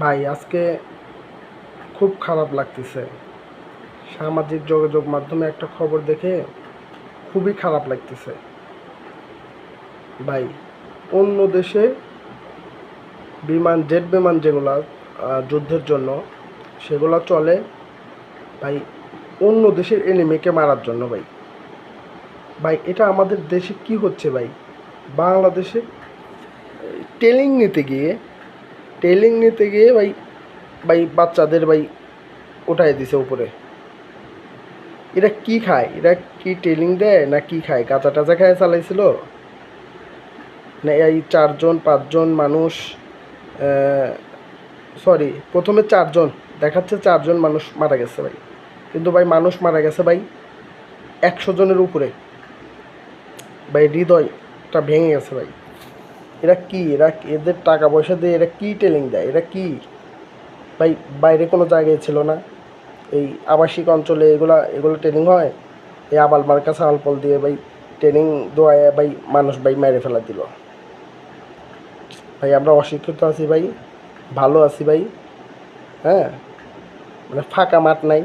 ভাই আজকে খুব খারাপ লাগতেছে। সামাজিক যোগাযোগ মাধ্যমে একটা খবর দেখে খুবই খারাপ লাগতেছে। ভাই, অন্য দেশে জেট বিমান যেগুলা যুদ্ধের জন্য, সেগুলো চলে ভাই অন্য দেশের এনিমিকে মারার জন্য। ভাই ভাই এটা আমাদের দেশে কি হচ্ছে ভাই? বাংলাদেশে ট্রেনিং নিতে গিয়ে ভাই ভাই বাচ্চাদের ভাই উঠাই দিছে উপরে। এরা কি খায়? এরা কি ট্রেনিং দেয় না কি খায়? গাঁজা টাজা খায় চালাইছিল না? এই 4-5 জন মানুষ, সরি, প্রথমে 4 জন দেখাচ্ছে, 4 জন মানুষ মারা গেছে ভাই। কিন্তু ভাই মানুষ মারা গেছে ভাই 100 জনের উপরে। ভাই হৃদয়টা ভেঙে গেছে ভাই। এরা কি? এদের টাকা পয়সা দিয়ে এরা কি ট্রেনিং দেয়? এরা কি ভাই? বাইরে কোনো জায়গায় ছিল না, এই আবাসিক অঞ্চলে এগুলো ট্রেনিং হয়। এই আবাল মার্কা সালপল দিয়ে ভাই ট্রেনিং দেওয়ায় ভাই মানুষ ভাই মেরে ফেলা দিল। ভাই আমরা অশিক্ষিত আছি ভাই, ভালো আছি ভাই। হ্যাঁ, মানে ফাঁকা মাঠ নাই।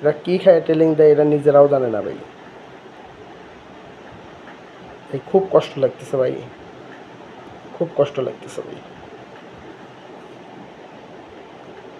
এরা কী খায় ট্রেনিং দেয় এরা নিজেরাও জানে না ভাই। ভাই খুব কষ্ট লাগতেছে ভাই, খুব কষ্ট লাগতেছে ভাই।